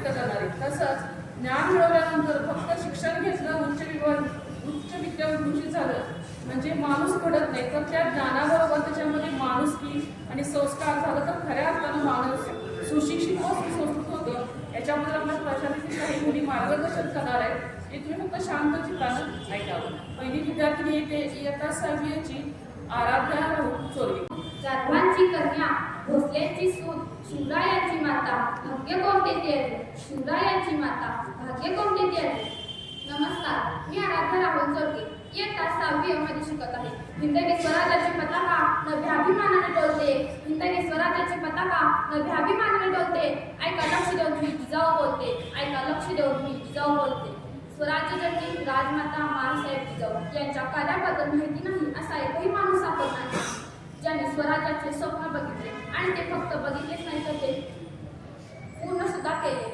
व्यक्त करणारे. तसंच ज्ञान मिळवल्यानंतर फक्त शिक्षण घेतलं, उच्च विद्याभूषित झालं म्हणजे माणूस घडत नाही, तर त्या ज्ञानाबरोबर त्याच्यामध्ये माणुसकी आणि संस्कार झालं तर खऱ्या अर्थानं माणूस सुशिक्षित व सुसंस्कृत होतं. याच्याबद्दल आपल्या प्रशासनातील काही मुली मार्गदर्शन करणार आहेत, ते तुम्ही फक्त शांत चित्तानं ऐकावं. पहिली विद्यार्थिनी येते इयत्ता 6वीची आराध्या राहुल चोरगे. जाधवांची कन्या, भोसलेंची सून, शिवरायांची माता, भाग्य कोणते त्याचे, शिवरायांची माता, भाग्य कोणते त्याचे. नमस्कार, मी आराध्या राहुल चोरगे, इयत्ता 6वी मध्ये शिकत आहे. हिंदवी स्वराज्याची पताका नभ्याभिमानाने डोलते, हिंदवी स्वराज्याची पताका नभ्याभिमानाने डोलते. ऐका लक्ष देऊन मी जिजाऊ बोलते, ऐका लक्ष देऊन मी जिजाऊ बोलते. स्वराज्य जननी राजमाता महासाहेब जिजाऊ यांच्या कार्याबद्दल माहिती नाही असा एकही माणूस सापडला नाही ज्यांनी स्वराज्याचे स्वप्न बघितले आणि ते फक्त बघितलेच नाही तर ते पूर्ण सुद्धा केले.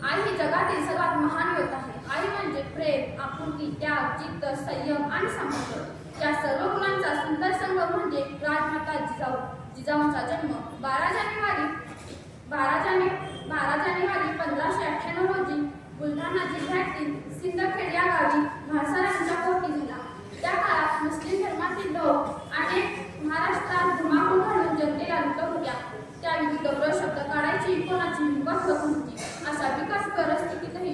आई ही जगातील सर्वात महान योद्धा आहे. आई म्हणजे प्रेम, आपुलकी, त्याग, जिद्द, संयम आणि समर्पण या सर्व गुणांचा सुंदर संगम म्हणजे राजमाता जिजाऊ. जिजाऊंचा जन्म 12 जानेवारी 1598 रोजी बुलढाणा जिल्ह्यातील सिंदखेड या गावी म्हाळसारांच्या पोटी झाला. त्या काळात मुस्लिम धर्मातील लोक अनेक महाराष्ट्रात धुमाकूळ घालून जनतेला लुटत होत्या. त्या विरुद्ध शब्द काढायची कोणाची हिंमत होत नव्हती. अशा विकास परिस्थितीतही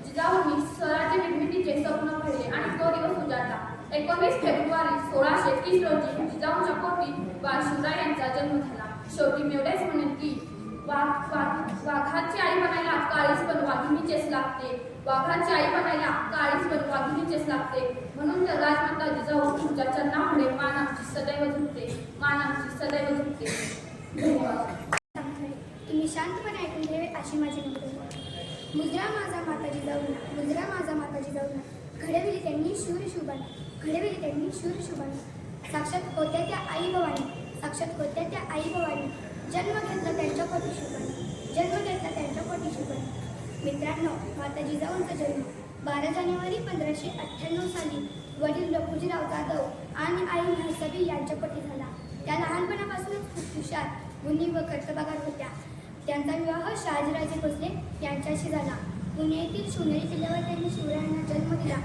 जिजाऊंनी स्वराज्य निर्मितीचे स्वप्न पाहिले आणि तो दिवस उजाडला. 19 फेब्रुवारी 1630 रोजी जिजाऊंच्या पोटी शिवरायांचा जन्म झाला. शेवटी मी एवढेच म्हणेन की वाघाची आई बनायला काळीच पण वाघिणीचेच लागते, वाघाची आई बनायला काळीच पण वाघिणीचेच लागते. म्हणून तर राजमाता जिजाऊ तुमच्या चरणापुढे मान आमची सदैव झुकते, मान आमची सदैव झुकते. धन्यवाद. तुम्ही शांतपणे ऐकून घ्यावे अशी माझी विनंती. मुद्रा माझा माता जिजाऊना, मुद्रा माझा माता जिजाऊना, घडविली त्यांनी शूर शुभाना, घडविली त्यांनी शूर शुभाना. साक्षात होत्या त्या आई भवानी, साक्षात होत्या त्या आई भवानी. जन्म घेतला त्यांच्या पोटी शुभाना, जन्म घेतला त्यांच्या पोटी शुभाना. मित्रांनो, माता जिजाऊंचा जन्म 12 जानेवारी 1598 साली वडील लखुजीराव जाधव आणि आई म्हाळसाबी यांच्या पोटी झाला. त्या लहानपणापासूनच खूप हुशार, गुणी व कर्तबगार होत्या. त्यांचा विवाह शहाजीराजे भोसले यांच्याशी झाला. पुणे येथील शिवनेरी किल्ल्यावर त्यांनी शिवरायांना जन्म दिला.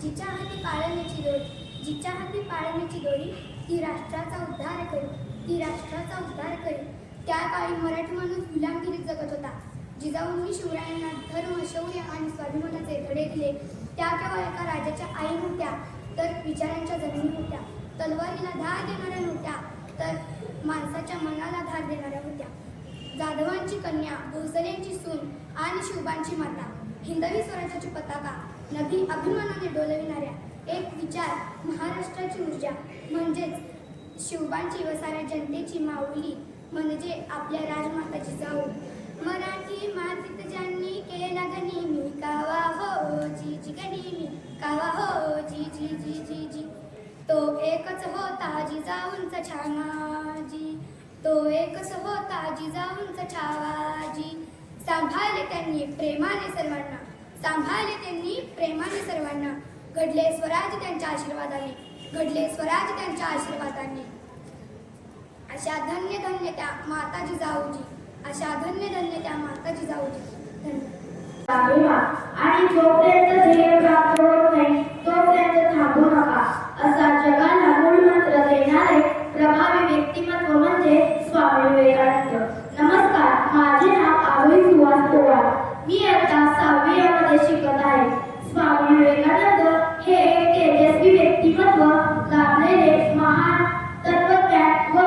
जिच्या हाती पाळण्याची दोरी, जिच्या हाती पाळण्याची दोरी, ती राष्ट्राचा उद्धार करी, ती राष्ट्राचा उद्धार करी. त्या काळी मराठी माणूस गुलामगिरीत जगत होता. जिजाऊंनी शिवरायांना धर्म, शौर्य आणि स्वाभिमानाचे धडे दिले. त्या केवळ एका राजाच्या आई नव्हत्या, तर विचारांच्या जमिनी होत्या. तलवारीला धार देणाऱ्या नव्हत्या, तर माणसाच्या मनाला धार देणाऱ्या होत्या. जाधवांची कन्या, भोसलेंची सून आणि शिवबांची माता, हिंदवी स्वराज्याची पताका नभी अभिमानाने डोलविणाऱ्या, एक विचार, महाराष्ट्राची ऊर्जा म्हणजेच शिवबांची व साऱ्या जनतेची माऊली म्हणजे आपल्या राजमाता जिजाऊ. मराठी मातीत ज्यांनी केला गनिमी, कावा हो जी जी गनिमी, कावा हो जी जी जी जी जी. तो एकच होता जिजाऊंचा छावाजी, तो एकच होता जिजाऊंचा छावाजी. सांभाळले त्यांनी प्रेमाने सर्वांना, सांभाळले त्यांनी प्रेमाने सर्वांना. घडले स्वराज त्यांच्या आशीर्वादाने, घडले स्वराज त्यांच्या आशीर्वादाने. अशा धन्य धन्य त्या माता जिजाऊजी, अशा धन्य धन्य त्या माता जिजाऊजी. धन्यवाद. आणि जोपर्यंत ध्येय प्राप्त होत नाही तोपर्यंत थांबू नका असा जगाला मूलमंत्र देणारे प्रभावी व्यक्तिमत्व म्हणजे स्वामी विवेकानंद. नमस्कार, माझे नाव आरोही सुहास पवार. मी इयत्ता 6वी मध्ये शिकत आहे. स्वामी विवेकानंद हे एक तेजस्वी व्यक्तिमत्व लाभलेले महान तत्वज्ञान व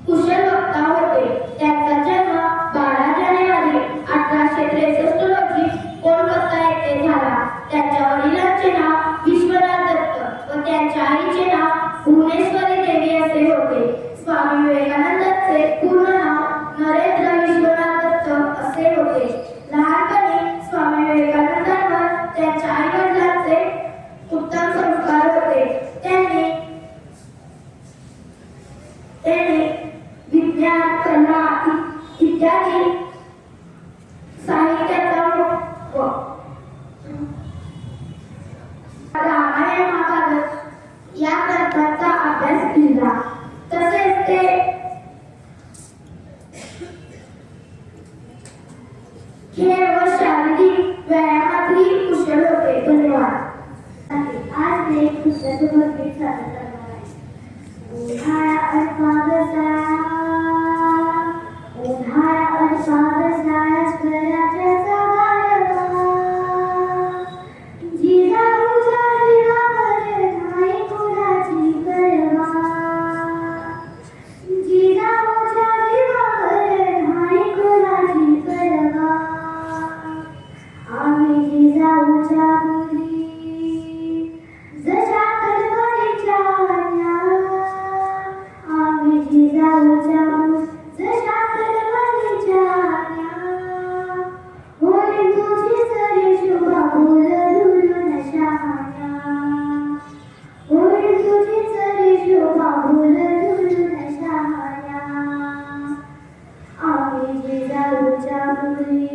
कुशल वक्ता होते. त्यांचा जन्म 12 जानेवारी 1863 रोजी कोलकाता येथे झाला. त्यांच्या वडिलांचे नाव विश्वनाथ दत्त व त्यांच्या आईचे नाव भुवनेश्वरी देवी असे होते. स्वामी विवेकानंदांचे पूर्ण नाव नरेंद्र विश्वनाथ दत्त असे होते. लहानपणी स्वामी विवेकानंदांवर त्यांच्या आई वडिलांचे उत्तम संस्कार होते. त्यांनी विज्ञान, कला इत्यादी साहित्याचा रामायण, महाभारत या ग्रंथांचा अभ्यास केला. तसेच ते खेळ व शारीरिक व्यायामातही कुशल होते. धन्यवाद. आज मी एक पुस्तक भगवत सादर करणार आहे. उन्हाळा अल्पावसा, उन्हाळा अल्पावसा, स्वराज्याचा गारवा, जिजाऊच्या जीवावर नाही कुणाची पर्वा, जिजाऊच्या जीवावर नाही कुणाची पर्वा, आम्ही जिजाऊच्या मुली जशा कलवरीच्या वाण्या, आम्ही जिजाऊच्या मुली जशा कलवरीच्या वाण्या, होईल तुझी सरी शुभा फुल झुलून शहाण्या, होईल तुझी सरी शुभा फुल झुलून शहाण्या, आम्ही जिजाऊच्या मुली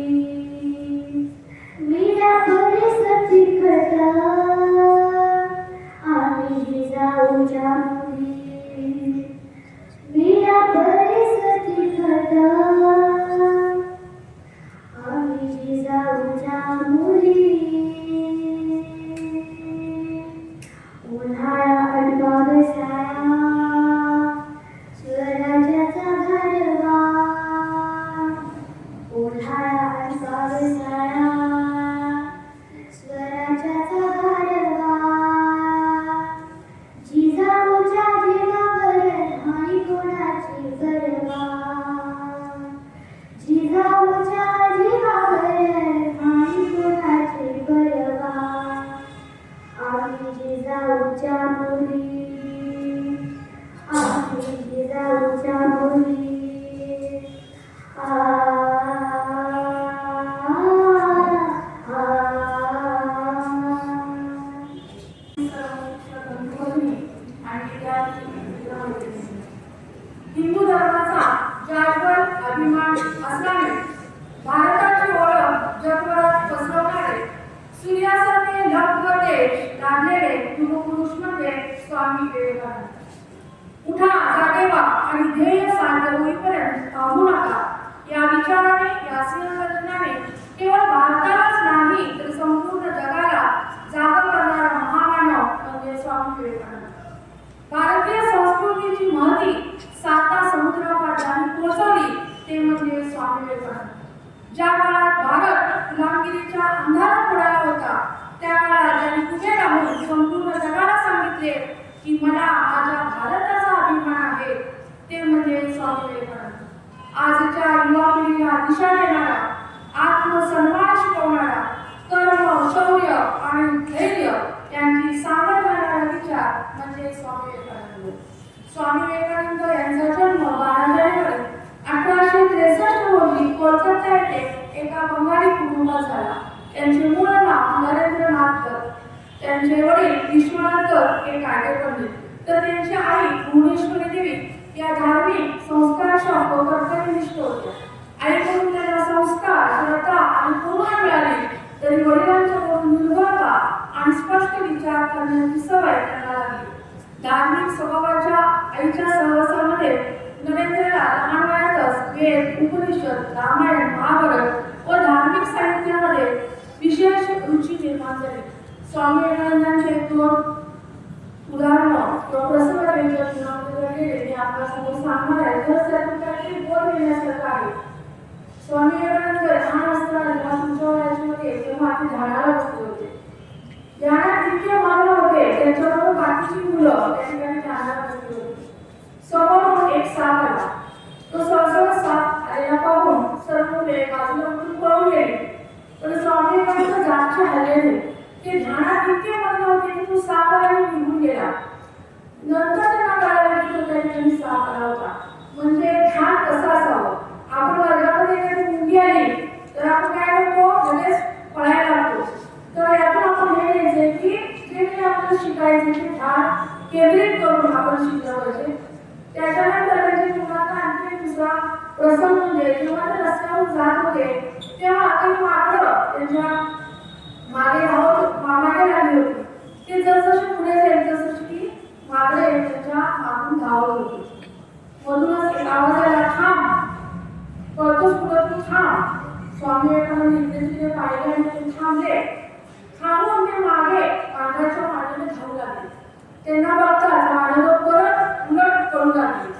मीरा परिसती खट, आम्ही जिजाऊच्या मुली मीरा परिसती खट, आम्ही जिजाऊच्या मुली. उन्हाळा अल्पावसा, स्वराज्याचा गारवा, उन्हाळा अल्पावसा, स्वराज्याचा गारवा, जिजाऊच्या जीवावर नाही कोणाची पर्वा, जिजाऊच्या जीवावर नाही कोणाची पर्वा, आम्ही जिजाऊच्या मुली, आम्ही जिजाऊच्या मुली. हिंदू धर्माचा जागतिक अभिमान असल्याने भारताची ओळख जगभरात पसरवणारे सूर्यासारखे लख्ख देश लादलेले युगपुरुष म्हणजे स्वामी विवेकानंद. उठा, जागे व्हा आणि ध्येय साध्य होईपर्यंत थांबू नका या विचाराने, या सिंहगर्जनाने केवळ भारतालाच नाही तर संपूर्ण जगाला जागा करणारा महामानव म्हणजे स्वामी विवेकानंद. भारतीय संस्कृतीची महती 7 समुद्रापात्राने पोहोचवली ते म्हणजे स्वामी विवेकानंद. ज्या काळात भारत गुलामगिरीच्या अंधारात बुडाला होता त्या काळात त्यांनी पुढे राहून संपूर्ण जगाला सांगितले की मला माझ्या भारताचा अभिमान आहे, ते म्हणजे स्वामी विवेकानंद. आजच्या युवा पिढीला दिशा देणारा, आत्मसन्मान शिकवणारा, कर्म, शौर्य आणि धैर्य यांची सांगड घालणारा विचार म्हणजे स्वामी विवेकानंद. स्वामी विवेकानंद यांचा जन्म 12 जानेवारी 1863 रोजी कोलकाता येथे एका बंगाली कुटुंबात झाला. त्यांचे मूळ नाव नरेंद्रनाथ दत्त. त्यांचे वडील विश्वनाथ दत्त हे कायदेपंडित, तर त्यांची आई भुवनेश्वरी देवी या धार्मिक, संस्कारक्षम व कर्तव्यनिष्ठ होत्या. आईकडून त्यांना संस्कार, श्रद्धा आणि करुणा मिळाली, तरी वडिलांच्याकडून निर्भरता आणि स्पष्ट विचार करण्याची सवय त्यांना लागली. धार्मिक स्वभावाच्या आईच्या सहवासामध्ये नरेंद्रला लहान वयातच वेद, उपनिषद, रामायण, महाभारत व धार्मिक साहित्यामध्ये विशेष रुची निर्माण झाली. स्वामी विवेकानंदांचे 2 उदाहरणं किंवा प्रसंग त्यांच्या आपल्यासमोर सांगणार आहे, तर त्यातून काही बोध घेण्यासारखं आहे. स्वामी विवेकानंद लहान असताना जेव्हा तुमच्या वयामध्ये तेव्हा ते झाडाला बसले होते. ध्यानात इतके मग्न होते त्यांच्याबरोबर बाकीची मुलं त्या ठिकाणी ध्यानाला बसली होती. समोरून एक साप आला. तो सहसा साप आलेला पाहून सर्व मुले बाजूला उठून पळून गेली, पण स्वामी विवेकानंद जागचे हल्ले नाही. ते ध्यानात इतके मग्न होते की तो साप आला आणि निघून गेला. नंतर त्यांना कळालं की तो त्या ठिकाणी साप आला होता. म्हणजे ध्यान कसं असावं. आपण वर्गामध्ये एखादी मुंगी आली तर आपण काय करतो, लगेच पळायला लागतो. तर यातून आपण हे घ्यायचंय की जे काही आपल्याला शिकायचे ते ध्यान केंद्रित करून आपण शिकलं पाहिजे. त्याच्यानंतर त्यांच्या जीवनाचा आणखी एक दुसरा प्रसंग म्हणजे जेव्हा ते रस्त्यावरून जात होते तेव्हा काही माकडं त्यांच्या मागे मागे लागली होती. ते जसजसे पुढे जाईल तसं की माकडे त्यांच्या मागून धावत होते. मधूनच एक आवाज आला, थांब, पळतोस पुढे तू थांब. स्वामी विवेकानंद तिथे तिथे पाहिलं आणि ते थांबले. थांबून ते मागे पांढऱ्याच्या मागेने धावू लागले. त्यांना बघताच माणसं परत उलट करू लागली.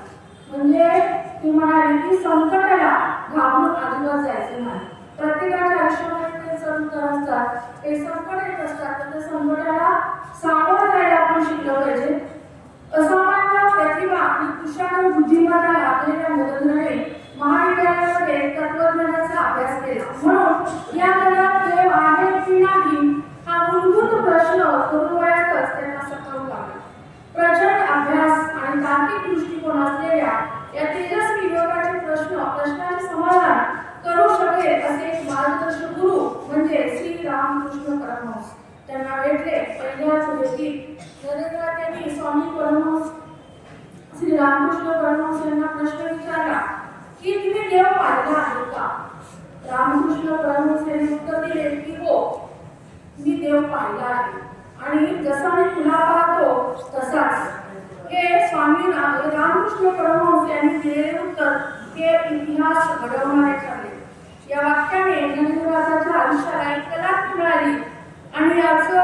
म्हणजे ती म्हणाली की संकटाला घाबरून अजिबात जायचं नाही. प्रत्येकाच्या आयुष्यामध्ये ते चढ उतार असतात, ते संकट येत असतात, तर त्या संकटाला सामोरं जायला आपण शिकलं पाहिजे. असामान्य प्रतिभा आणि कुशाग्र बुद्धिमत्ता लाभलेल्या मुलांनी महाविद्यालयामध्ये तत्वज्ञानाचा अभ्यास केला. म्हणून या जगात देव आहे की नाही हा मूलभूत प्रश्न तरुण वयातच त्यांना सतावू लागला. प्रचंड अभ्यास आणि तार्किक दृष्टिकोन असलेल्या या तेजस्वी युवकाचे प्रश्नाचे समाधान करू शकेल असे एक मार्गदर्शक गुरु म्हणजे श्री रामकृष्ण परमहंस त्यांना भेटले. पहिल्याच भेटीत त्यांनी स्वामी परमहंस श्री रामकृष्ण परमहंस यांना प्रश्न विचारला की तुम्ही देव पाहिला आहे का? रामकृष्ण परमहंस यांनी उत्तर दिले की हो, मी देव पाहिला आहे आणि जसा मी तुला पाहतो तसाच. हे स्वामी रामकृष्ण परमहंस यांनी दिलेले उत्तर हे इतिहास घडवणारे ठरले. या वाक्याने ज्ञानराजाच्या आयुष्याला एक कलाट मिळाली आणि याचं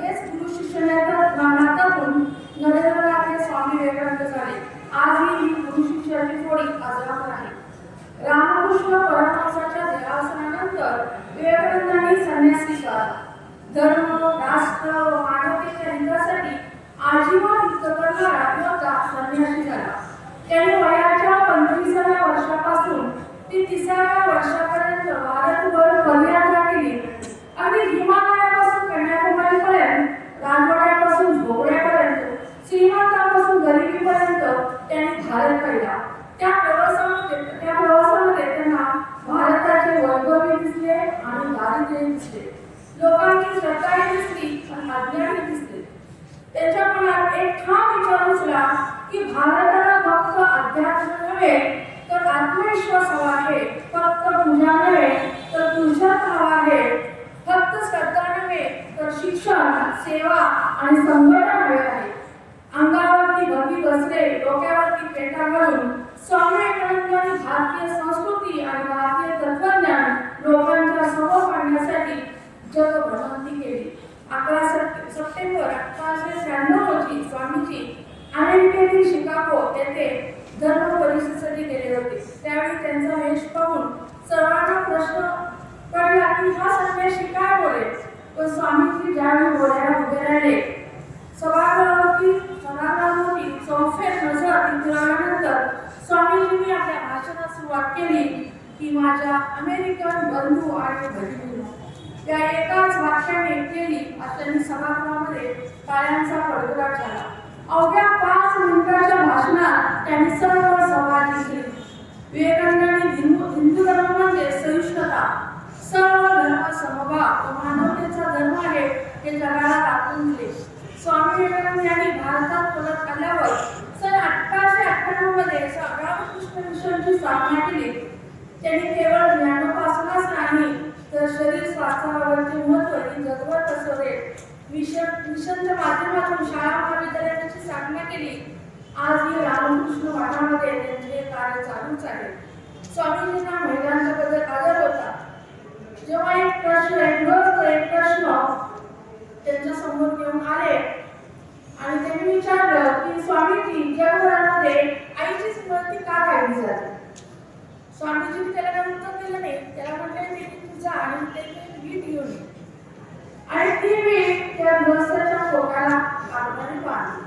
हेच गुरु शिष्याच्या नात्यातून नरेंद्रनाथ हे स्वामी विवेकानंद झाले. आजही ही गुरु शिष्याची जोडी अजरामर आहे. रामकृष्ण परमहंसाच्या देहावसानानंतर विवेकानंदांनी संन्यास स्वीकारला. धर्म, राष्ट्र व मानवतेच्या हितासाठी आजीवन युद्ध करणारा योद्धा संन्यासी झाला. त्याने वयाच्या 25व्या वर्षापासून ते 30व्या वर्षापर्यंत भारतभर पदयात्रा केली. अगदी हिमालयापासून कन्याकुमारीपर्यंत, राजवाड्यापासून झोपड्यापर्यंत, श्रीमंतापासून गरिबीपर्यंत त्यांनी भारत पाहिला. त्या प्रवासामध्ये त्यांना भारताचे वैभवही दिसले आणि दारिद्र्य दिसले. लोकांची श्रद्धाही दिसली आणि अज्ञानही दिसले. त्यांच्या मनात एक ठाम विचार उचला की भारताला फक्त अध्यात्म नव्हे तर आत्मविश्वास हवा आहे, फक्त पूजा नव्हे तर पुरुषार्थ हवा आहे, फक्त श्रद्धा नव्हे तर शिक्षण, सेवा आणि संघटन हवे आहे. अंगावरती भगवी बसले, डोक्यावरती पेटा घालून स्वामी विवेकानंदांनी भारतीय संस्कृती आणि भारतीय तत्वज्ञान लोकांच्या समोर मांडण्यासाठी जगभ्रमंती केली. 11 सप्टेंबर 1896 रोजी स्वामीजी अमेरिकेतील शिकागो येथे धर्म परिषदेसाठी गेले होते. त्यावेळी त्यांचा वेश पाहून सर्वांना प्रश्न पडला की हा संन्यासी काय बोलेल. पण स्वामीजी ज्यावेळी बोलायला उभे राहिले, सभागृहावरती चौफेर नजर उतरल्यानंतर स्वामीजींनी आपल्या भाषणास सुरुवात केली की माझ्या अमेरिकन बंधू आणि भगिनींनो, त्या एकाच वाक्याने केली असल्याने सभागृहामध्ये टाळ्यांचा कडकडाट झाला. अवघ्या 5 मिनिटाच्या भाषणात त्यांनी सर्व सभा जिंकली. विवेकानंदांनी हिंदू धर्म म्हणजे सहिष्णुता, सर्व धर्म समभाव व मानवतेचा धर्म आहे हे जगाला दाखवून दिले. स्वामी विवेकानंद यांनी भारतात परत आल्यावर सन 1898 मध्ये रामकृष्ण मिशनची स्थापना केली. त्यांनी केवळ ज्ञानोपासनाच नाही तर शरीर स्वास्थ्याबाबतचे महत्त्व ही जगभर पसरले. मिशनच्या माध्यमातून शाळा महाविद्यालयाची स्थापना केली. आजही रामकृष्ण मठामध्ये त्यांचे कार्य चालूच आहे. स्वामीजींना महिलांच्याबद्दल आदर होता. जेव्हा एक प्रश्न त्यांच्या समोर घेऊन आले आणि त्यांनी विचारलं की स्वामीजी, जगभरामध्ये आईची स्मृती का काढली जाते. स्वामीजींनी त्याला काही उत्तर दिलं नाही. त्याला म्हटलं की तुझा आणि त्याची वीट घेऊन ये आणि ती वीट त्या गृहस्थाच्या पोटाला काढणारी पाणी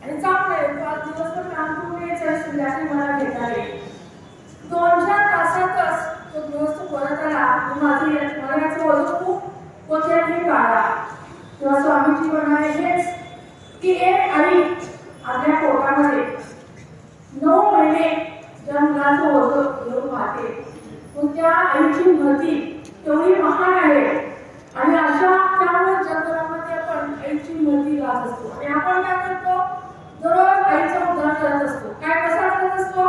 आणि चांगले 5 दिवसभर काम करून यायचं. संध्याकाळी मला भेटायला 2-4 तासातच तो गृहस्थ परत आला. मला याचं वजन खूप पोत्याने काढा. तेव्हा स्वामीजी म्हणाले हेच की एक आई आपल्या पोटामध्ये 9 महिने ज्या मुलाचं ओझं घेऊन वाहते, त्या आईची महती तेवढी महान आहे. आणि अशा त्यामुळे जगभरामध्ये आपण आईची महती गात असतो. आणि आपण काय करतो, दररोज आईचा उद्धार करत असतो. काय कसा करत असतो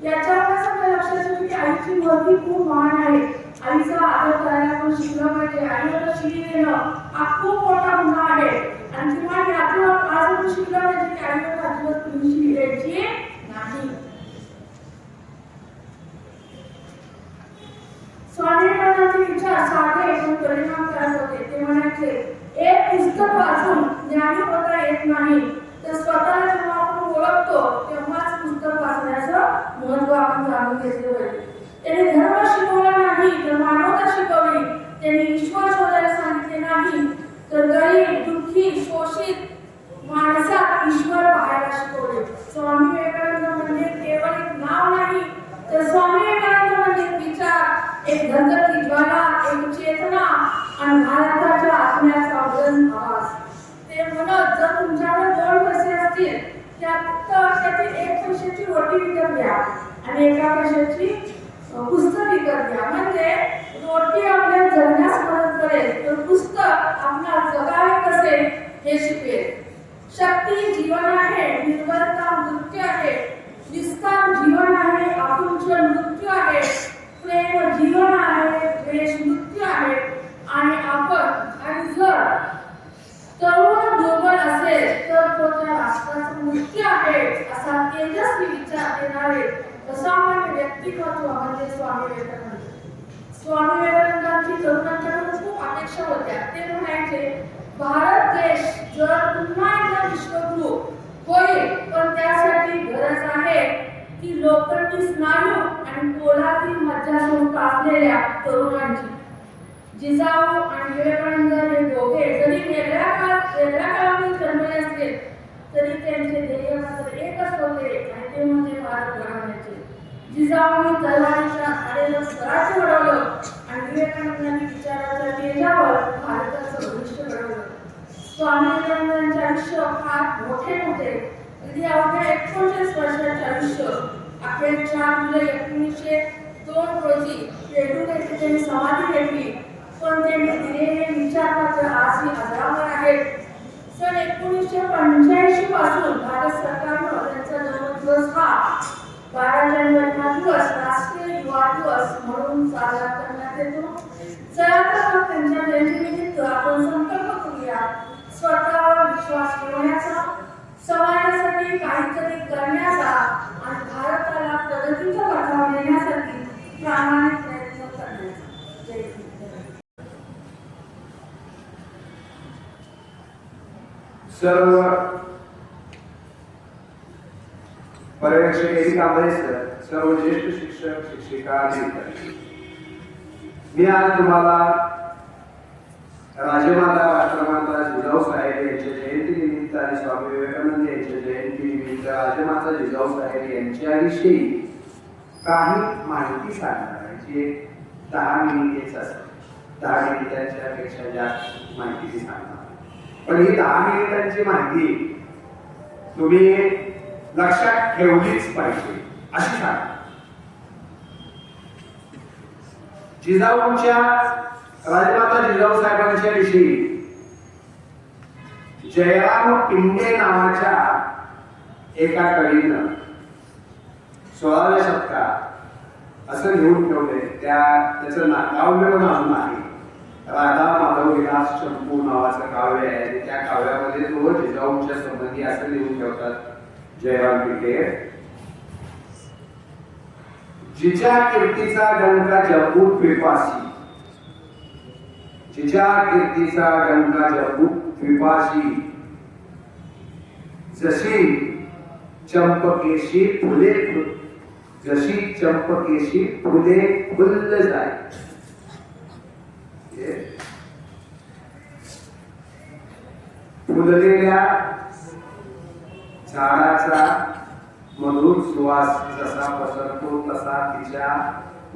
याच्यावर सगळं लक्षात येतं की आईची महती खूप महान आहे. आईचा आदर करायला आपण शिकलं पाहिजे. आईला शिरी देणं हा खूप मोठा गुन्हा आहे. आणि किंवा यातून आज आपण शिकलं पाहिजे की आईवर अजिबात तुम्ही शिरी द्यायची नाही. स्वामी विवेकानंदांचे म्हणायचे, एक पुस्तक वाचून ज्ञानी होता येत नाही, तर स्वतःला जेव्हा आपण ओळखतो तेव्हाच पुस्तक वाचण्याचं महत्त्व आपण जाणून घेतले पाहिजे. त्याने धर्म शिकवला नाही तर मानवता शिकवली. त्याने ईश्वर शोधायला सांगितले नाही तर गरीब, दुःखी, शोषित माणसात ईश्वर पाहायला शिकवले. स्वामी विवेकानंद म्हणजे केवळ एक नाव नाही, तर स्वामी विवेकानंद म्हणजे एक विचार, एक धगधगती ज्वाला, एक चेतना आणि भारताच्या आत्म्याचा बुलंद आवाज. ते म्हणत, जर तुमच्याकडे 2 पैसे असतील त्यातील 1 पैशाची रोटी विकत घ्या आणि 1 पैशाची पुस्तक विकत घ्या. म्हणजे रोटी आपल्या जगण्यास मदत करेल तर पुस्तक आपल्याला जगावे कसे हे शिकवेल. शक्ती जीवन आहे, निर्बलता मृत्यू आहे, निस्तार जीवन आहे, आकुंचन मृत्यू आहे, प्रेम जीवन आहे, द्वेष मृत्यू आहे. आणि जर तरुण दुर्बल असेल तर तो त्या राष्ट्राचा मृत्यू आहे, असा तेजस्वी विचार देणारे असामान्य व्यक्तिमत्व म्हणजे स्वामी विवेकानंद. स्वामी विवेकानंदांची तरुणांच्याकडून खूप अपेक्षा होत्या. ते म्हणायचे, भारत देश जर पुन्हा एकदा विश्वगुरु होईल, पण त्यासाठी गरज आहे की लोखंडी स्नायू आणि पोलादी मज्जासंस्था असलेल्या तरुणांची. जिजाऊ आणि विवेकानंद हे दोघे जरी वेगळ्या काळामध्ये जन्मले असले तरी त्यांचे ध्येय मात्र एकच होते आणि ते म्हणजे भारत घडवण्याचे. जिजाऊंनी तलवारीच्या आडेवर स्वराज्य घडवलं आणि विवेकानंदांनी विचाराच्या तेजावर भारताचं भविष्य घडवलं. स्वामी विवेकानंदांचे आयुष्य फार मोठे होते. अगदी अवघ्या 39 वर्षाचे आयुष्य. अखेर 4 जुलै 1902 रोजी पेडू येथे त्यांनी समाधी घेतली. पण त्यांनी दिलेले विचार मात्र आजही अजरामर आहेत. सन 1985 पासून भारत सरकारनं त्यांचा जन्मदिवस हा 12 जानेवारी हा दिवस राष्ट्रीय युवा दिवस म्हणून साजरा करण्यात येतो. चला तर मग त्यांच्या जयंतीनिमित्त आपण संकल्प करूया, स्वतःवर विश्वास ठेवण्याचा, समाजासाठी काहीतरी करण्याचा आणि भारताला प्रगतीच्या पथावर नेण्यासाठी प्रामाणिक प्रयत्न करण्याचा. जय हिंद. सर्व पर्यवेक्षक सर्व ज्येष्ठ शिक्षक शिक्षिका मी आज तुम्हाला राजमाता राष्ट्रमाता जिजाऊ साहेब यांच्या जयंती निमित्त आणि स्वामी विवेकानंद यांच्या जयंती निमित्त राजमाता जिजाऊ साहेब यांच्याविषयी काही माहिती सांगणार आहे. जी 10 मिनिटेच असते. 10 मिनिटांच्या पेक्षा जास्त माहिती सांगणार. पण ही 10 मिनिटांची माहिती तुम्ही लक्षात ठेवलीच पाहिजे अशी सांग. जिजाऊंच्या राजमाता जिजाऊ साहेबांच्या विषयी जयराम पिंडे नावाच्या एका कवीनं 16व्या शतकात असं लिहून ठेवलंय. त्याचं काव्य पण अजून आहे. राधा माधव विलास चंपू नावाचं काव्य आहे आणि त्या काव्यामध्ये तो जिजाऊंच्या संबंधी असं लिहून ठेवतात जयराम पिंडे. जिच्या कीर्तीचा डंका जगूत पिपासी, जिच्या कीर्तीचा डंका जगूत पिपासी, जशी चंपकेशी फुले, जशी चंपकेशी फुले फुल्ल जाय. फुललेल्या झाडाचा मधुर सुवास जसा पसरतो तसा तिच्या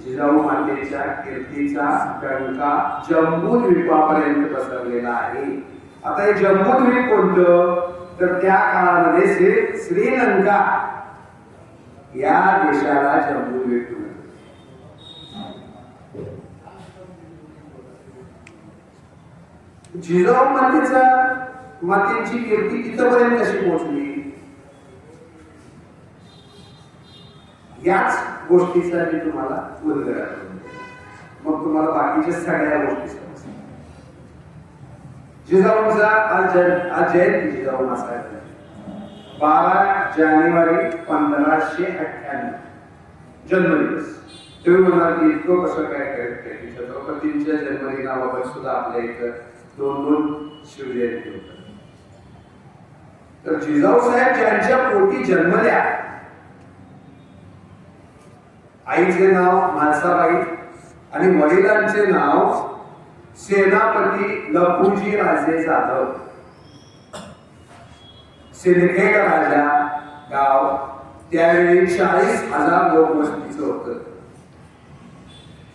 जिजाऊ मातेच्या कीर्तीचा डंका जम्बूद्वीपापर्यंत पसरलेला आहे. आता हे जम्बूद्वीप कोणतं तर त्या काळामध्ये श्रीलंका या देशाला जम्बूद्वीप म्हणतात. जिजाऊ मातेची कीर्ती तिथपर्यंत कशी पोहोचली याच गोष्टीचा मी तुम्हाला उल्लेख करून मग तुम्हाला बाकीच्या सगळ्या गोष्टी समजतील. जिजाऊंचा आज जयंती जिजाऊ मासाहेब 12 जानेवारी 1598 जन्मदिवस. तुम्ही म्हणाल की इतकं कसं काय करेक्ट आहे. छत्रपतींच्या जन्मदिनाबाबत सुद्धा आपल्या इथं 2 शिवजयंती होतात. तर जिजाऊ साहेब ज्यांच्या पोटी जन्मल्या, आईचे नाव म्हाळसाबाई आणि वडिलांचे नाव सेनापती लखुजी राजे जाधव. सिंदखेड राजा गाव त्यावेळी 40,000 लोकवस्तीचं होतं.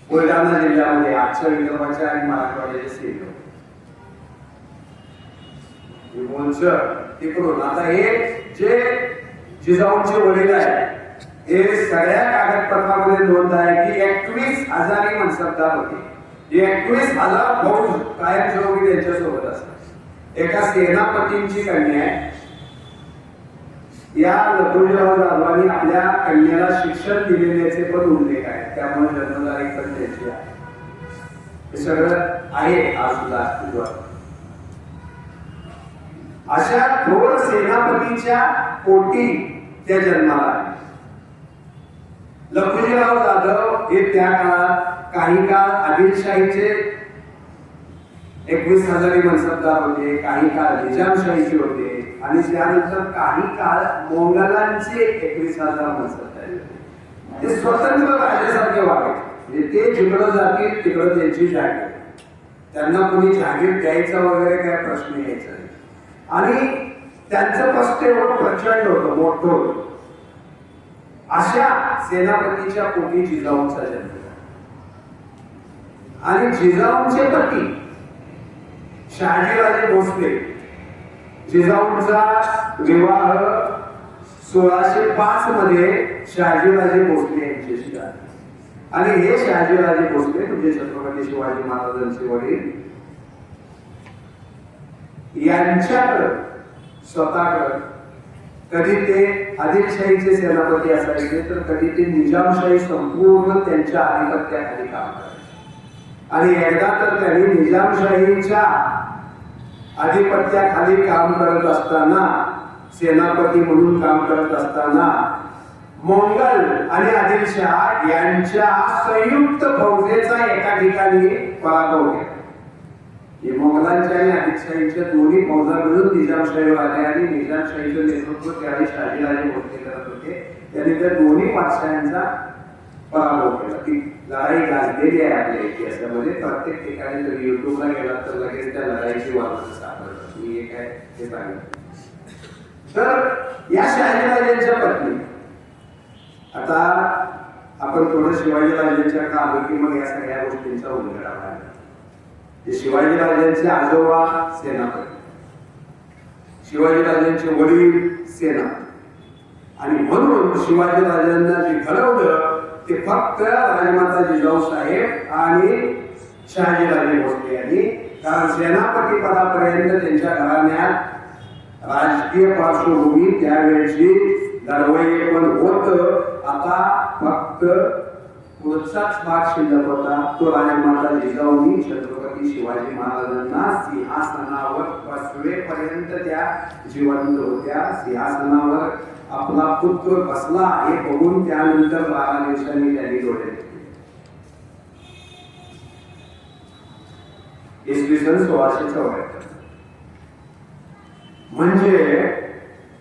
बुलढाणा जिल्ह्यामध्ये आजच्या विदर्भाच्या आणि मराठवाड्याच्या सीमेवर. तिकडून आता हे जे जिजाऊंचे वडील आहेत हे सगळ्या कागदपत्रामध्ये नोंद आहे की 21,000 मनसबदार होते. 21,000 फौज कायमस्वरूपी त्यांच्यासोबत असतात. एका सेनापतींची कन्या आहे. या लखुजीराव जाधवांनी आपल्या कन्याला शिक्षण दिलेल्याचे पण उल्लेख आहेत. त्यामुळे जन्मतारीख पण त्याची आहे. हे सगळं आहे आज सुद्धा अस्तित्वात. अशा थोर सेनापतीच्या पोटी त्या जन्माला आले. लखुजीराव जाधव हे त्या काळात काही काळ आदिलशाहीचे 21,000 मनसबदार होते, काही काळ निजामशाहीचे होते आणि त्यानंतर काही काळ मोंगलांचे 21,000 मनसबदार होते. ते स्वतंत्र राजासारखे वागायचे. म्हणजे ते जिकडं जातील तिकडं त्यांची जागीर. त्यांना कोणी जागीर द्यायचा वगैरे काय प्रश्न यायचा नाही. आणि त्यांचं पस्त एवढं प्रचंड होतं, मोठं होतं. अशा सेनापतीच्या पोटी जिजाऊंचा जन्म झाला. आणि जिजाऊंचे पती शहाजीराजे भोसले, जिजाऊंचा विवाह 1605 मध्ये शहाजीराजे भोसले यांच्याशी झाला. आणि हे शहाजीराजे भोसले म्हणजे छत्रपती शिवाजी महाराजांचे वडील यांच्याकडं स्वतःकडं कधी ते आदिलशाहीचे सेनापती असायचे तर कधी ते निजामशाही संपूर्ण त्यांच्या आधिपत्याखाली काम करायचे. आणि एकदा तर त्यांनी निजामशाहीच्या आधिपत्याखाली काम करत असताना, सेनापती म्हणून काम करत असताना मोंगल आणि आदिलशाह यांच्या संयुक्त फौजेचा एका ठिकाणी पराभव केला. हे मोगलांच्या आणि आदिलशाहीच्या दोन्ही फौजा मिळून निजामशाहीवर आल्या आणि निजामशाहीचं नेतृत्व त्यावेळी शहाजीराजे भोसले करत होते. त्यांनी त्या दोन्ही पातशाह्यांचा पराभव केला. ती लढाई गाजलेली आहे आपल्या इतिहासामध्ये. प्रत्येक ठिकाणी जर युट्यूबला गेला तर लगेच त्या लढाईची वार्ता सापडतात. मी एक आहे हे सांगितलं. तर या शहाजीराजांच्या पत्नी, आता आपण थोडं शिवाजीराजांच्याकडे आलो की मग या सगळ्या गोष्टींचा उलगडा व्हायला. ते शिवाजीराजांचे आजोबा सेनापती, शिवाजीराजांचे वडील सेनापती. आणि म्हणून शिवाजीराजांना जे घडवलं ते फक्त राजमाता जिजाऊ साहेब आणि शहाजीराजे भोसले यांनी. कारण सेनापती पदापर्यंत त्यांच्या घराण्यात राजकीय पार्श्वभूमी त्यावेळेची दरवई पण होत. आता फक्त पुढचाच भाग शिल्लक होता. तो राजमाता जिजाऊंनी छत्रपती शिवाजी महाराजांना सिंहासनावर बसवेपर्यंत त्या जिवंत होत्या. सिंहासनावर आपला पुत्र बसला हे बघून त्यानंतर 12 दिवसांनी त्यांनी डोळे घेतले. इसवी सन 1674. म्हणजे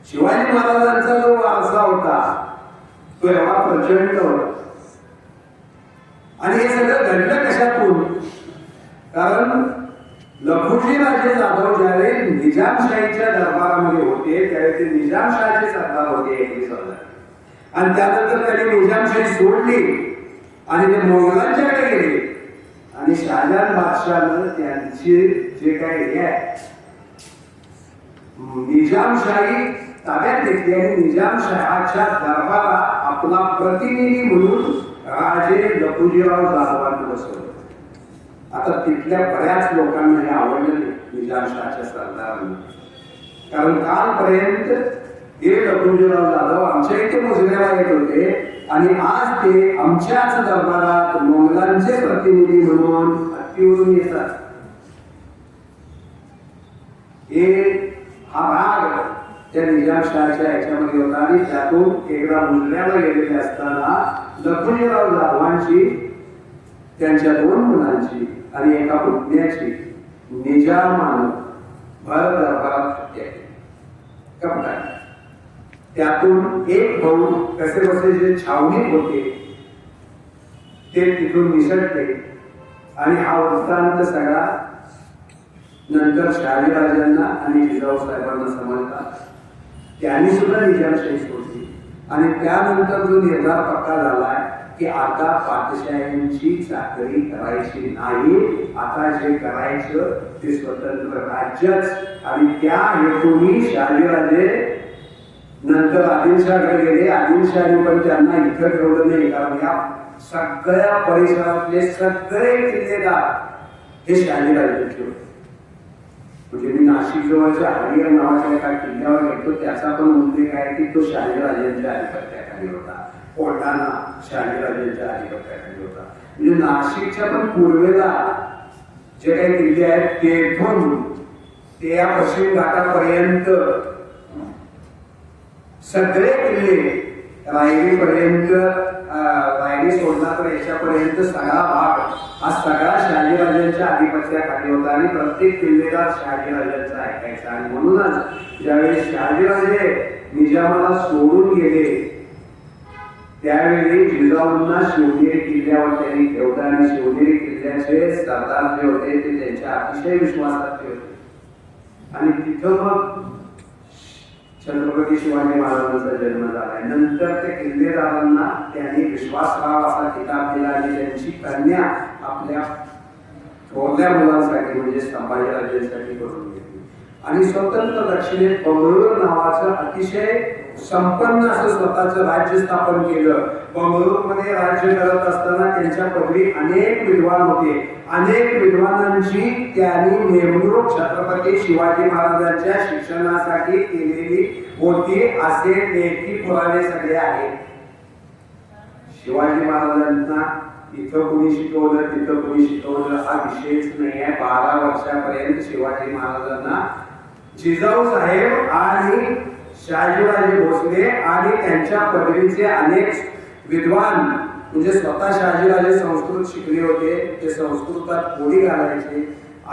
शिवाजी महाराजांचा जो वारसा होता तो एवढा प्रचंड होता. आणि हे सगळं घडलं कशातून? कारण लखुजी राजे जाधव ज्यावेळी निजामशाहीच्या दरबारामध्ये होते त्यावेळी ते निजामशाहीचे सरदार होते 21,000. आणि त्यानंतर त्यांनी निजामशाही सोडली आणि ते मोगलांच्याकडे गेले. आणि शहाजहान बादशाहनं त्यांचे जे काही हे आहे निजामशाही ताब्यात घेतली आणि निजामशाहाच्या दरबारात आपला प्रतिनिधी म्हणून राजे लखुजीराव जाधवांना बसवलं. आता तिथल्या बऱ्याच लोकांना हे आवडलं निजामशाहाच्या सरदारांना. कारण कालपर्यंत हे लखुजीराव जाधव आमच्या इथे मुजऱ्याला येत होते आणि आज ते आमच्याच दरबारात मोगलांचे प्रतिनिधी म्हणून हत्तीवरून येतात. हा भाग त्या निजामशाहाच्या याच्यामध्ये होता. आणि त्यातून एकदा मुजऱ्याला गेलेले असताना लखुजीराव जाधवांची, त्यांच्या 2 मुलांची आणि एका पुतण्याची निजामानं भर दरबारात हत्या केली कपटाने. त्यातून एक भाऊ कसे बसे जे छावणीत होते ते तिथून निसटले आणि हा वृत्तांत सगळा नंतर शहाजीराजांना आणि जिजाऊ साहेबांना समजला. त्यांनी सुद्धा निजामशाही सोडली आणि त्यानंतर जो निर्धार पक्का झालाय की आता पातशाहींची चाकरी करायची नाही, आता जे करायचं ते स्वतंत्र राज्यच. आणि त्या हेतूने शहाजीराजे नंतर आदिलशाहकडे गेले. आदिलशाही पण त्यांना इथं ठेवलं नाही, कारण या सगळ्या परिसरातले सगळे किल्लेदार हे शहाजीराजांचे होते. म्हणजे मी नाशिक जवळच्या हरिहर नावाच्या एका किल्ल्यावर गेलो, त्याचा पण उल्लेख आहे की तो शहाजीराजांच्या अधिपत्याखाली होता. कोंढाणा शहाजीराजांच्या अधिपत्याखाली होता. म्हणजे नाशिकच्या पण पूर्वेला जे काही किल्ले आहेत तेथून ते या पश्चिम घाटापर्यंत सगळे किल्ले, रायरीपर्यंत, रायरी सोडला तर याच्यापर्यंत सगळा भाग हा सगळा शहाजीराजांच्या अधिपत्याखाली होता आणि प्रत्येक किल्लेदार शहाजीराजांचा ऐकायचा. आणि म्हणूनच ज्यावेळी शहाजीराजे निजामाला सोडून गेले त्यावेळी जिजाऊंना शिवनेरी किल्ल्यावर त्यांनी ठेवलं आणि शिवनेरी किल्ल्याचे सरदार जे होते ते त्यांच्या अतिशय विश्वासात होते. आणि तिथं मग छत्रपती शिवाजी महाराजांचा जन्म झाला. नंतर त्या किल्लेदारांना त्यांनी विश्वासराव असा किताब दिला आणि त्यांची कन्या आपल्या थोरल्या मुलांसाठी म्हणजे संभाजीराजांसाठी करून घेतली. आणि स्वतंत्र दक्षिणेत बंगळूर नावाचं अतिशय संपन्न असं स्वतःचं राज्य स्थापन केलं. बंगळूरमध्ये राज्य करत असताना त्यांच्या पदरी अनेक विद्वान होते. अनेक विद्वानांची त्यांनी नेमणूक छत्रपती शिवाजी महाराजांच्या शिक्षणासाठी केलेली होती असे लेखी पुरावे सगळे आहेत. शिवाजी महाराजांना इथं कुणी शिकवलं तिथं कुणी शिकवलं हा विषयच नाही आहे. 12 वर्षापर्यंत शिवाजी महाराजांना जिजाऊ साहेब आणि शहाजीराजे भोसले आणि त्यांच्या पदवीचे अनेक विद्वान म्हणजे स्वतः शहाजीराजे संस्कृत शिकले होते, ते संस्कृतात कोडी घालायचे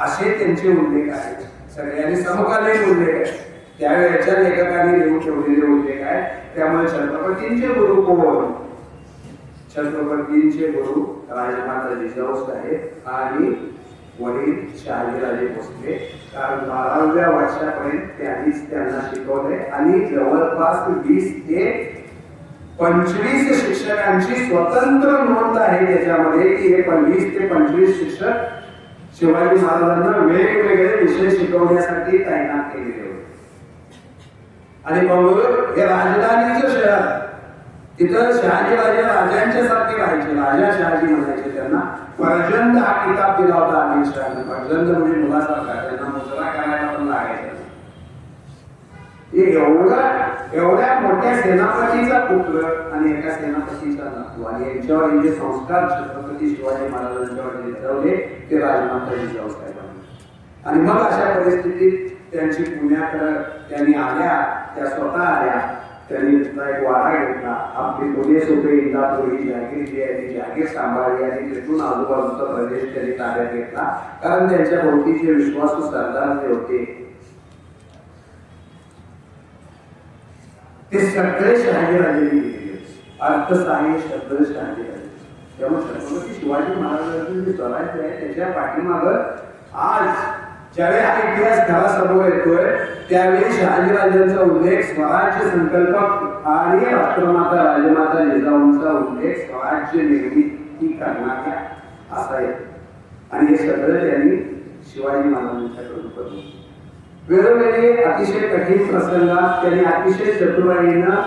असे त्यांचे उल्लेख आहेत. सगळ्यांनी समकालीन उल्लेख आहेत, त्यावेळेच्या लेखकांनी लिहून ठेवलेले उल्लेख आहेत. त्यामुळे छत्रपतींचे गुरु कोण? छत्रपतींचे गुरु राजमाता जिजाऊ साहेब आणि वडील शहाजीराजे भोसले. कारण 12व्या वर्षापर्यंत त्यांनीच त्यांना शिकवले आणि जवळपास 20 ते 25 शिक्षकांची स्वतंत्र नोंद आहे त्याच्यामध्ये की हे 20 ते 25 शिक्षक शिवाजी महाराजांना वेगवेगळे विषय शिकवण्यासाठी तैनात केलेले होते. आणि बंगळूर हे राजधानीचं शहर, तिथं शहाजीराजे राजांच्या सारखे राहायचे. राजा शहाजी म्हणायचे त्यांना. प्रचंड हा किताब दिला होता आदिलशाहाने. प्रचंड म्हणजे मुलासारखा, त्यांना मुजरा करायला पण लागायचा. एवढ्या मोठ्या सेनापतीचा पुत्र आणि एका सेनापतीचा नातू आणि यांच्यावर जे संस्कार छत्रपती शिवाजी महाराजांच्यावर निधवले ते राजमाता जिजाऊ साहेबांनी. आणि मग अशा परिस्थितीत त्यांची पुण्याकडे त्यांनी आल्या, त्या स्वतः आल्या. त्यांनी तिथला एक वाडा घेतला. आपली पुणे सोपे इंदापुरी जागीर जी आहे ती जागीर सांभाळली आणि तिथून आजूबाजूचा प्रदेश त्यांनी ताब्यात घेतला. कारण त्यांच्या भोवतीचे विश्वासू सरदार जे होते ते सगळे शहाजीराजेंनी दिलेले. अर्थसहाय्य शब्द शहाजीराजे. त्यामुळे छत्रपती शिवाजी महाराजांचे जे स्वराज्य आहे त्याच्या पाठीमागं आज ज्यावेळी हा इतिहास घरासमोर येतोय त्यावेळी शहाजीराजांचा उल्लेख, स्वराज्य संकल्पक आणि राष्ट्रमाता राजमाता जिजाऊंचा उल्लेख स्वराज्य निर्मिती करणाऱ्या असा आहे. आणि हे सगळं त्यांनी शिवाजी महाराजांच्याकडून करून वेळोवेळी अतिशय कठीण प्रसंगात त्यांनी अतिशय चतुराईनं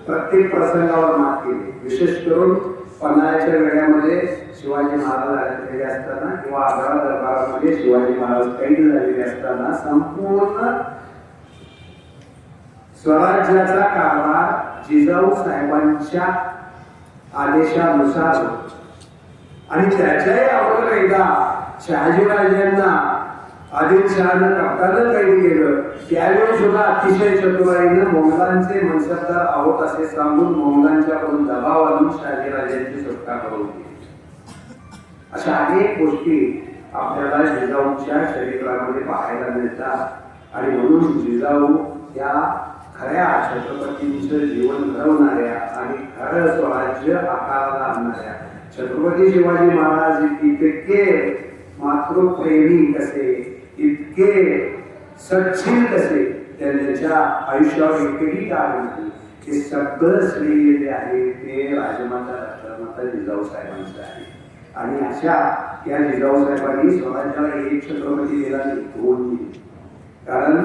प्रत्येक प्रसंगावर मात केली. विशेष करून पन्हाळ्याच्या वेळामध्ये शिवाजी महाराज अडकलेले असताना किंवा आग्रा दरबारामध्ये शिवाजी महाराज कैद झालेले असताना संपूर्ण स्वराज्याचा कारभार जिजाऊ साहेबांच्या आदेशानुसार आणि त्याच्याही अगोदर एकदा शहाजीराजांना आदिलशहानं कप्तानं कैद केलं. त्यावेळी सुद्धा अतिशय चतुराईनं मोगलांचे मनसबदार आहोत असे सांगून मोगलांच्याकडून दबाव आणून शहाजीराजांची सुटका करून दिली. अशा अनेक गोष्टी आपल्याला जिजाऊच्या शरीरामध्ये पाहायला मिळतात आणि म्हणून जिजाऊ या खऱ्या छत्रपतींचं जीवन घडवणाऱ्या आणि खरं स्वराज्य आकाराला आणणाऱ्या छत्रपती शिवाजी महाराज इतके मातृप्रेमी कसे, इतके सच्चिल कसे, त्यांच्या आयुष्यावर एकही काळ नाही. हे सगळं श्रेय जे आहे ते राजमाता राष्ट्रमाता जिजाऊ साहेबांचं आहे. आणि अशा या जिजाऊ साहेबांनी स्वराज्याला एक छत्रपती दिला नाही, 2 दिले. कारण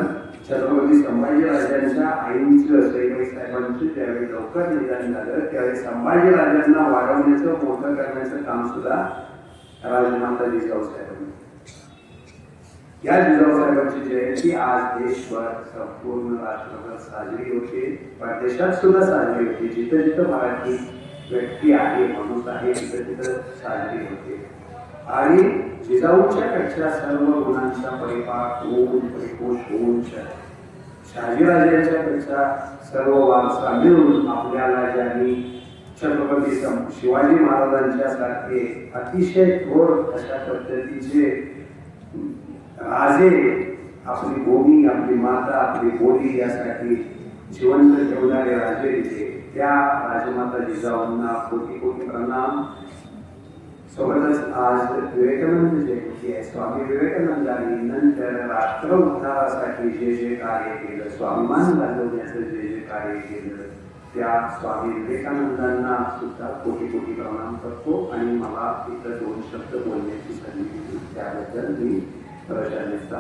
छत्रपती संभाजीराजांच्या आईंचं सईबाई साहेबांचं ज्यावेळी लवकर निधन झालं त्यावेळी संभाजीराजांना वाढवण्याचं मोठं करण्याचं काम सुद्धा राजमाता जिजाऊ साहेबांनी. या जिजाऊ साहेबांची जयंती आज देशभर संपूर्ण राष्ट्रभर साजरी होते, परदेशात सुद्धा साजरी होते. जिथं जिथं मराठी व्यक्ती आहे, माणूस आहे, तिथं तिथं साजरी होते. आणि जिजाऊच्या पेक्षा सर्व गुणांचा परिपाक होऊन परिपोष होऊन शहाजीराजांच्या पेक्षा सर्व वारसा मिळून आपल्याला ज्यांनी छत्रपती शिवाजी महाराजांच्या सारखे अतिशय थोर अशा पद्धतीचे राजे आपली भूमी, आपली माता, आपली बोली यासाठी जिवंत ठेवणारे राजे दिले. त्या राजमाता जिजाऊंना कोटी कोटी प्रणाम. सोबतच आज विवेकानंद जयंती आहे. स्वामी विवेकानंदांनी नंतर राष्ट्र उद्धारासाठी जे जे कार्य केलं, स्वाभिमान घालवण्याचं जे जे कार्य केलं, त्या स्वामी विवेकानंदांना सुद्धा कोटी कोटी प्रणाम करतो. आणि मला इथं 2 शब्द बोलण्याची संधी दिली त्याबद्दल मी प्रशंसा